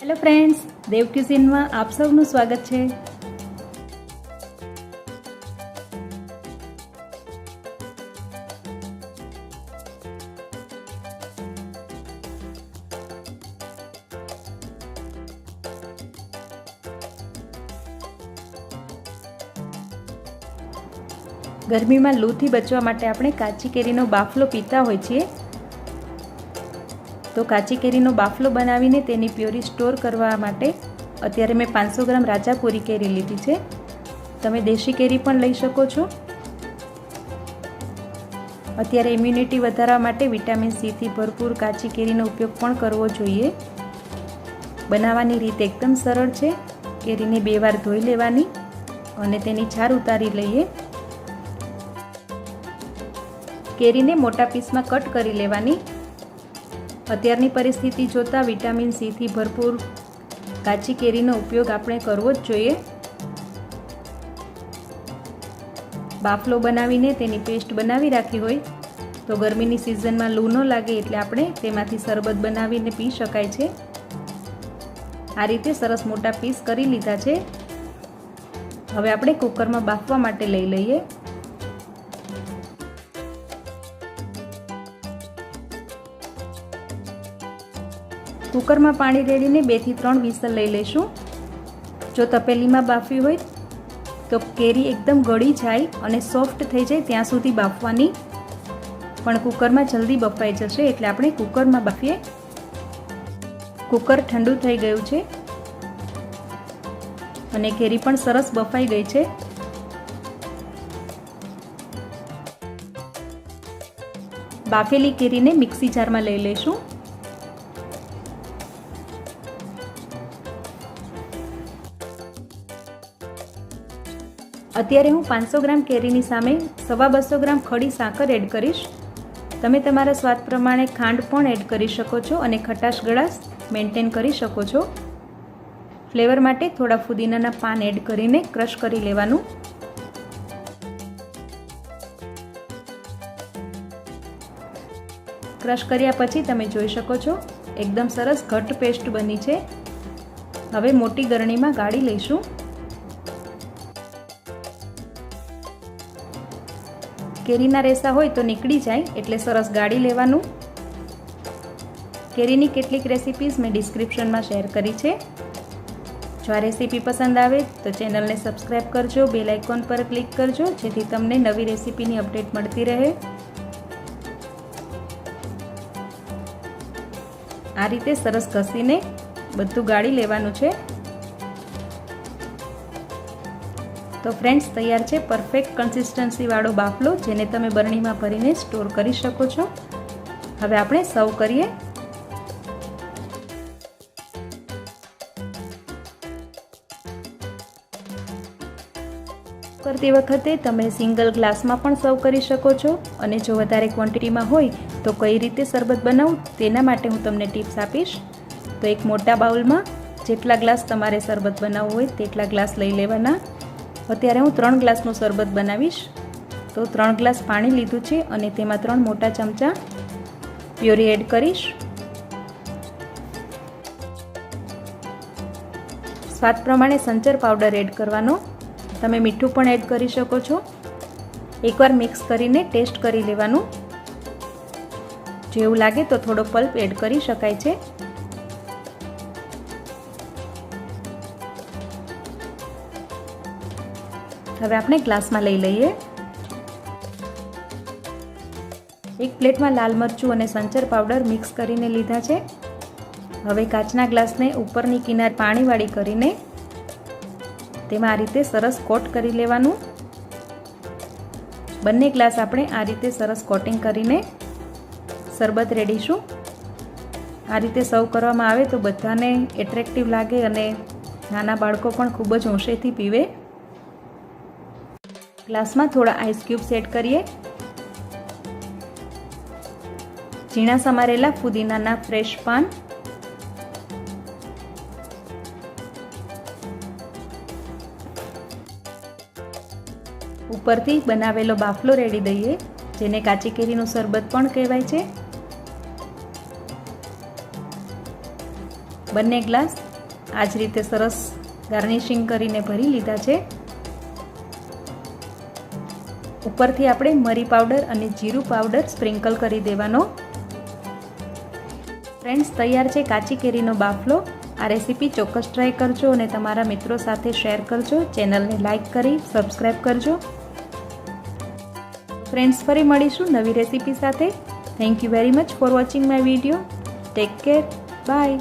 Hello friends, દેવ ક્યુઝિનમાં આપ સૌનું સ્વાગત છે। ગરમીમાં લૂથી બચવા માટે આપણે કાચી કેરીનો બાફલો પીતા હોય છીએ, તો કાચી કેરીનો બાફલો બનાવીને તેની પ્યોરી સ્ટોર કરવા માટે અત્યારે મેં 500 ગ્રામ રાજાપુરી કેરી લીધી છે। તમે દેશી કેરી પણ લઈ શકો છો। અત્યારે ઇમ્યુનિટી વધારવા માટે વિટામિન સી થી ભરપૂર કાચી કેરીનો ઉપયોગ પણ કરવો જોઈએ। બનાવવાની રીત એકદમ સરળ છે। કેરીને 2 વાર ધોઈ લેવાની અને તેની છાલ ઉતારી લઈએ। કેરીને મોટા પીસમાં કટ કરી લેવાની। અત્યારની પરિસ્થિતિ જોતાં વિટામિન સી થી ભરપૂર કાચી કેરીનો ઉપયોગ આપણે કરવો જ જોઈએ। બાફલો બનાવીને તેની પેસ્ટ બનાવી રાખી હોય તો ગરમીની સિઝનમાં લૂ ન લાગે એટલે આપણે તેમાંથી શરબત બનાવીને પી શકાય છે। આ રીતે સરસ મોટા પીસ કરી લીધા છે। હવે આપણે કુકરમાં બાફવા માટે લઈ લઈએ। કુકરમાં પાણી રેડીને 2 થી 3 વિસલ લઈ લઈશું। જો તપેલીમાં બાફવી હોય તો કેરી એકદમ ગળી જાય અને સોફ્ટ થઈ જાય ત્યાં સુધી બાફવાની, પણ કુકરમાં જલ્દી બફાઈ જશે એટલે આપણે કુકરમાં બાફીએ। કુકર ઠંડુ થઈ ગયું છે અને કેરી પણ સરસ બફાઈ ગઈ છે। બાફેલી કેરીને મિક્સી જારમાં લઈ લઈશું। અત્યારે હું 500 ગ્રામ કેરીની સામે 250 ગ્રામ ખડી સાકર એડ કરીશ। તમે તમારા સ્વાદ પ્રમાણે ખાંડ પણ એડ કરી શકો છો અને ખટાશ ગળાશ મેન્ટેન કરી શકો છો। ફ્લેવર માટે થોડા ફુદીનાના પાન એડ કરીને ક્રશ કરી લેવાનું। ક્રશ કર્યા પછી તમે જોઈ શકો છો એકદમ સરસ ઘટ્ટ પેસ્ટ બની છે। હવે મોટી ગરણીમાં ગાળી લઈશું। કેરીના રેસા હોય તો નીકળી જાય એટલે સરસ ગાળી લેવાનું। કેરીની કેટલીક રેસિપીઝ મેં ડિસ્ક્રિપ્શનમાં શેર કરી છે। જો આ રેસીપી પસંદ આવે તો ચેનલને સબસ્ક્રાઈબ કરજો, બેલ આઇકોન પર ક્લિક કરજો જેથી તમને નવી રેસીપીની અપડેટ મળતી રહે। આ રીતે સરસ ઘસીને બધું ગાળી લેવાનું છે। તો ફ્રેન્ડ્સ, તૈયાર છે પરફેક્ટ કન્સિસ્ટન્સી વાળો બાફલો, જેને તમે બરણીમાં ભરીને સ્ટોર કરી શકો છો। હવે આપણે સર્વ કરીએ। કરતી વખતે તમે સિંગલ ગ્લાસમાં પણ સર્વ કરી શકો છો અને જો વધારે ક્વોન્ટિટીમાં હોય તો કઈ રીતે શરબત બનાવું તેના માટે હું તમને ટિપ્સ આપીશ। તો એક મોટા બાઉલમાં જેટલા ગ્લાસ તમારે શરબત બનાવવું હોય તેટલા ગ્લાસ લઈ લેવાના। અત્યારે હું 3 ગ્લાસનું શરબત બનાવીશ, તો 3 ગ્લાસ પાણી લીધું છે અને તેમાં 3 મોટા ચમચા પ્યોરી એડ કરીશ। સ્વાદ પ્રમાણે સંચર પાવડર એડ કરવાનો, તમે મીઠું પણ એડ કરી શકો છો। એકવાર મિક્સ કરીને ટેસ્ટ કરી લેવાનું, જેવું લાગે તો થોડો પલ્પ એડ કરી શકાય છે। હવે આપણે ગ્લાસમાં લઈ લઈએ। એક પ્લેટમાં લાલ મરચું અને સંચર પાવડર મિક્સ કરીને લીધા છે। હવે કાચના ગ્લાસને ઉપરની કિનાર પાણીવાળી કરીને તેમાં આ રીતે સરસ કોટ કરી લેવાનું। બંને ગ્લાસ આપણે આ રીતે સરસ કોટિંગ કરીને શરબત રેડીશું। આ રીતે સર્વ કરવામાં આવે તો બધાને એટ્રેક્ટિવ લાગે અને નાના બાળકો પણ ખૂબ જ હોંશેથી પીવે। ગ્લાસમાં થોડા આઈસ ક્યુબ્સ એડ કરીએ। ઝીણા સમારેલા ફુદીનાના ફ્રેશ પાન, ઉપરથી બનાવેલો બાફલો રેડી દઈએ, જેને કાચી કેરીનું શરબત પણ કહેવાય છે। બંને ગ્લાસ આ જ રીતે સરસ ગાર્નિશિંગ કરીને ભરી લીધા છે. ઉપરથી આપણે મરી પાવડર અને જીરું પાવડર સ્પ્રિંકલ કરી દેવાનો. ફ્રેન્ડ્સ, તૈયાર છે કાચી કેરીનો બાફલો. આ રેસીપી ચોક્કસ ટ્રાય કરજો અને તમારા મિત્રો સાથે શેર કરજો. ચેનલને લાઈક કરી સબસ્ક્રાઈબ કરજો. ફ્રેન્ડ્સ, ફરી મળીશું નવી રેસીપી સાથે. Thank you very much for watching my video. Take care. By.